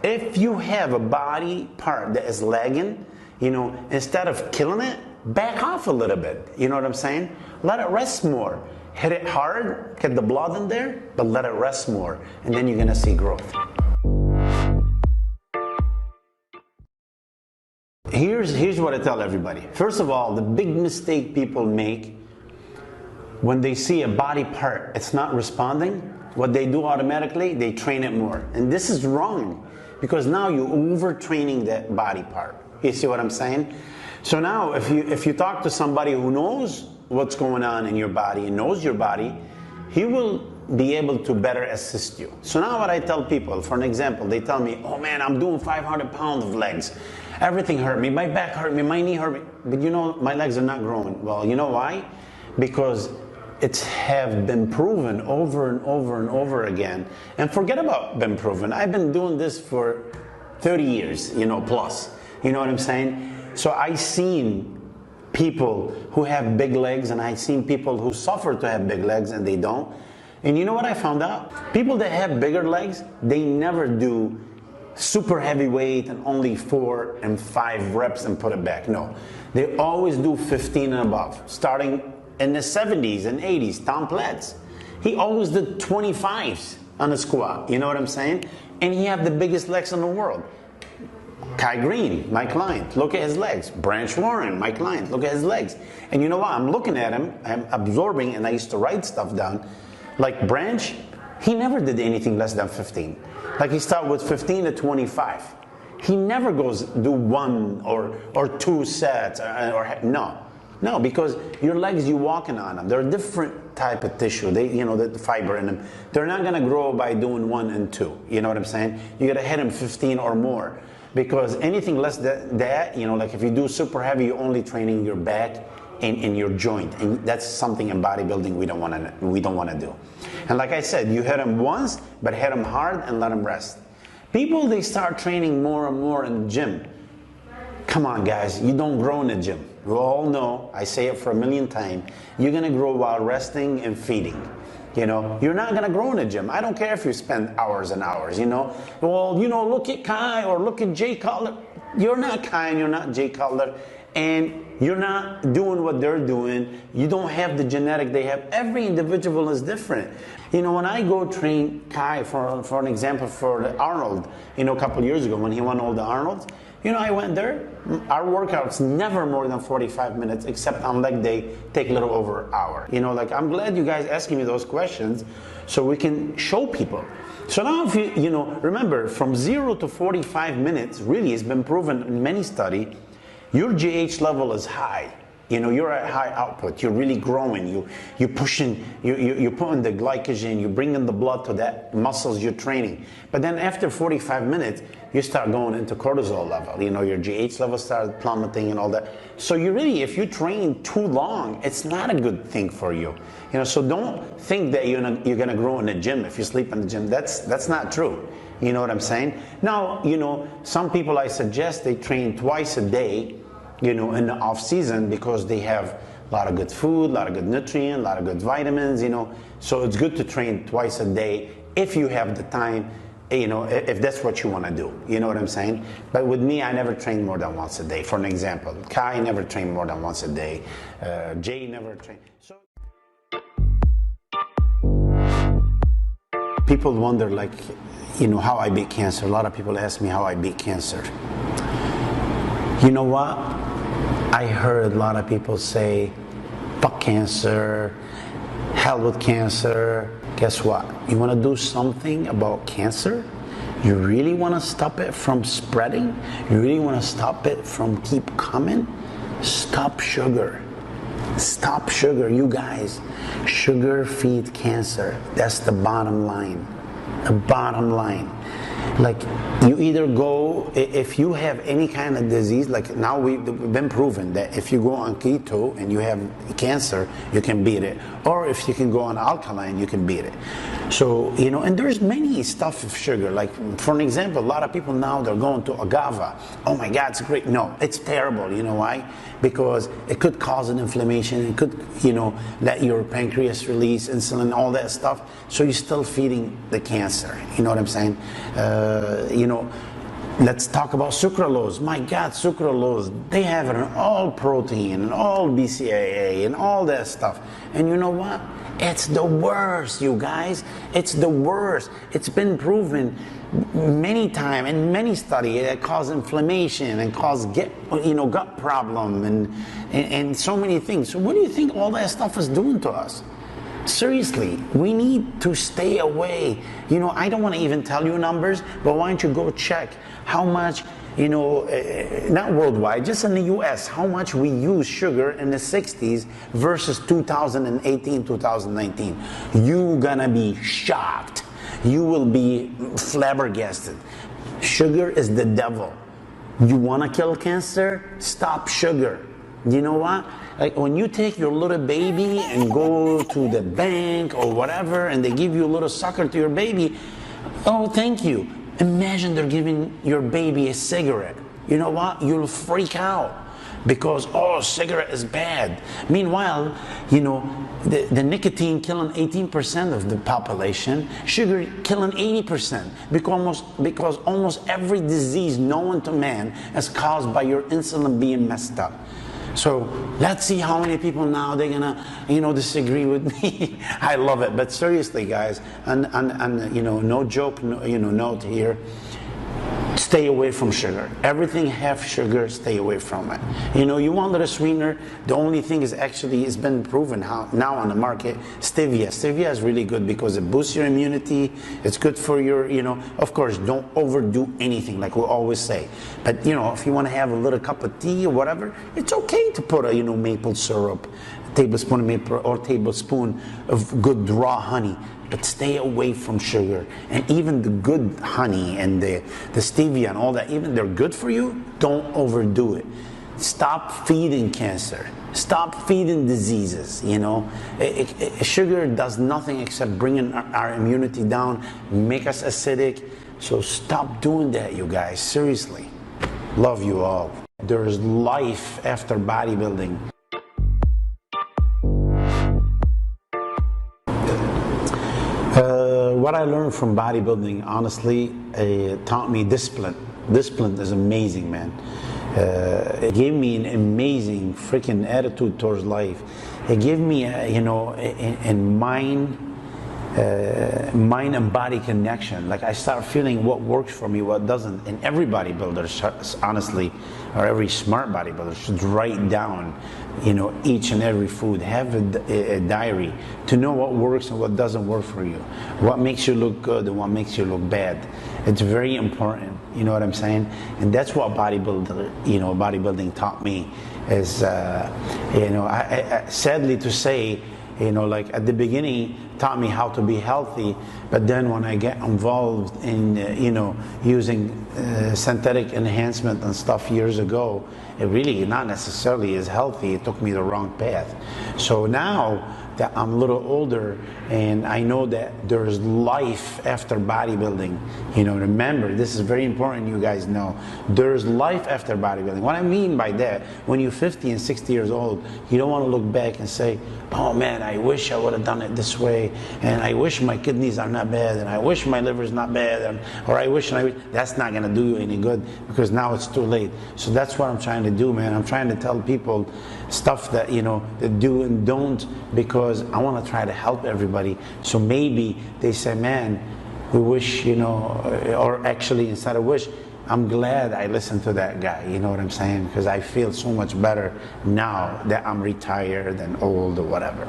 if you have a body part that is lagging, you know, instead of killing it, back off a little bit. You know what I'm saying? Let it rest more. Hit it hard, get the blood in there, but let it rest more, and then you're gonna see growth. Here's what I tell everybody. First of all, the big mistake people make when they see a body part, it's not responding, what they do automatically, they train it more. And this is wrong, because now you're overtraining that body part. You see what I'm saying? So now if you talk to somebody who knows what's going on in your body and knows your body, he will be able to better assist you. So now what I tell people, for an example, they tell me, oh man, I'm doing 500 pounds of legs. Everything hurt me, my back hurt me, my knee hurt me, but you know, my legs are not growing. Well, you know why? Because it's have been proven over and over and over again. And forget about been proven. I've been doing this for 30 years, you know, plus. You know what I'm saying? So I've seen people who have big legs, and I've seen people who suffer to have big legs and they don't. And you know what I found out? People that have bigger legs, they never do super heavy weight and only 4 and 5 reps and put it back. No, they always do 15 and above. Starting in the 70s and 80s, Tom Platz, he always did 25s on a squat. You know what I'm saying? And he had the biggest legs in the world. Kai Green, my client, look at his legs. Branch Warren, my client, look at his legs. And you know what? I'm looking at him, I'm absorbing, and I used to write stuff down. Like Branch, he never did anything less than 15. Like he started with 15 to 25. He never goes do 1 or 2 sets or no, because your legs, you walking on them. They're a different type of tissue. They, you know, the fiber in them. They're not gonna grow by doing 1 and 2. You know what I'm saying? You gotta hit them 15 or more. Because anything less than that, you know, like if you do super heavy, you're only training your back and your joint, and that's something in bodybuilding we don't want to do. And like I said, you hit them once, but hit them hard and let them rest. People, they start training more and more in the gym. Come on, guys, you don't grow in the gym. We all know, I say it for a million times, you're gonna grow while resting and feeding. You know, you're not gonna grow in the gym. I don't care if you spend hours and hours, you know. Well, you know, look at Kai or look at Jay Cutler. You're not Kai and you're not Jay Cutler, and you're not doing what they're doing. You don't have the genetic they have. Every individual is different. You know, when I go train Kai, for an example, for the Arnold, you know, a couple years ago when he won all the Arnolds, you know, I went there. Our workouts never more than 45 minutes, except on leg day, take a little over an hour. You know, like, I'm glad you guys asking me those questions so we can show people. So now if you know, remember, from 0 to 45 minutes, really, it's been proven in many studies, your GH level is high. You know, you're at high output, you're really growing, you're pushing, you're putting the glycogen, you're bringing the blood to that muscles you're training. But then after 45 minutes, you start going into cortisol level. You know, your GH level starts plummeting and all that. So you really, if you train too long, it's not a good thing for you. You know, so don't think that you're gonna grow in the gym if you sleep in the gym. That's not true. You know what I'm saying? Now, you know, some people I suggest they train twice a day, you know, in the off season, because they have a lot of good food, a lot of good nutrients, a lot of good vitamins, you know. So it's good to train twice a day if you have the time, you know, if that's what you want to do. You know what I'm saying? But with me, I never train more than once a day. For an example, Kai never trained more than once a day. Jay never trained. So people wonder, like, you know, how I beat cancer. A lot of people ask me how I beat cancer. You know what? I heard a lot of people say, fuck cancer, hell with cancer. Guess what? You want to do something about cancer? You really want to stop it from spreading? You really want to stop it from keep coming? Stop sugar. Stop sugar, you guys. Sugar feeds cancer. That's the bottom line. The bottom line. Like, you either go, if you have any kind of disease, like now we've been proven that if you go on keto and you have cancer, you can beat it. Or if you can go on alkaline, you can beat it. So, you know, and there's many stuff of sugar. Like, for an example, a lot of people now, they're going to agave. Oh my God, it's great. No, it's terrible. You know why? Because it could cause an inflammation. It could, you know, let your pancreas release insulin, all that stuff. So you're still feeding the cancer. You know what I'm saying? You know, Let's talk about sucralose. My God, sucralose, they have it in all protein and all BCAA and all that stuff. And you know what? It's the worst, you guys. It's the worst. It's been proven many times in many studies it causes inflammation and cause gut problem and so many things. So what do you think all that stuff is doing to us? Seriously, we need to stay away. I don't want to even tell you numbers, but why don't you go check how much, not worldwide, just in the US, how much we use sugar in the 60s versus 2018, 2019. You're gonna be shocked. You will be flabbergasted. Sugar is the devil. You wanna kill cancer? Stop sugar. You know what? Like when you take your little baby and go to the bank or whatever and they give you a little sucker to your baby, oh, thank you. Imagine they're giving your baby a cigarette. You know what? You'll freak out because, cigarette is bad. Meanwhile, the nicotine killing 18% of the population, sugar killing 80%, because almost every disease known to man is caused by your insulin being messed up. So let's see how many people now they're gonna disagree with me. I love it, but seriously, guys, and no joke, note here. Stay away from sugar. Everything half sugar, stay away from it. You want a little sweetener. The only thing is actually it's been proven now on the market. Stevia. Stevia is really good because it boosts your immunity. It's good for your, of course, don't overdo anything like we always say. But if you want to have a little cup of tea or whatever, it's okay to put a maple syrup, tablespoon of maple or tablespoon of good raw honey. But stay away from sugar. And even the good honey and the stevia and all that, even they're good for you, don't overdo it. Stop feeding cancer. Stop feeding diseases, Sugar does nothing except bringing our immunity down, make us acidic. So stop doing that, you guys. Seriously. Love you all. There's life after bodybuilding. What I learned from bodybuilding, honestly, taught me discipline. Discipline is amazing, man. It gave me an amazing freaking attitude towards life. It gave me, a mind and body connection. Like I start feeling what works for me, what doesn't. And every bodybuilder, honestly, or every smart bodybuilder should write down, each and every food. Have a diary to know what works and what doesn't work for you. What makes you look good and what makes you look bad. It's very important. You know what I'm saying? And that's what bodybuilding taught me. Is sadly to say, like at the beginning taught me how to be healthy, but then when I get involved in using synthetic enhancement and stuff years ago, it really not necessarily is healthy. It took me the wrong path. So now that I'm a little older and I know that there's life after bodybuilding, remember, this is very important, you guys know, there's life after bodybuilding. What I mean by that, when you're 50 and 60 years old, you don't want to look back and say, oh man, I wish I would have done it this way, and I wish my kidneys are not bad, and I wish my liver is not bad, or I wish. That's not going to do you any good, because now it's too late. So that's what I'm trying to do, man. I'm trying to tell people stuff that, that do and don't, because I want to try to help everybody. So maybe they say, man, we wish, or actually instead of wish, I'm glad I listened to that guy, you know what I'm saying? Because I feel so much better now that I'm retired and old or whatever.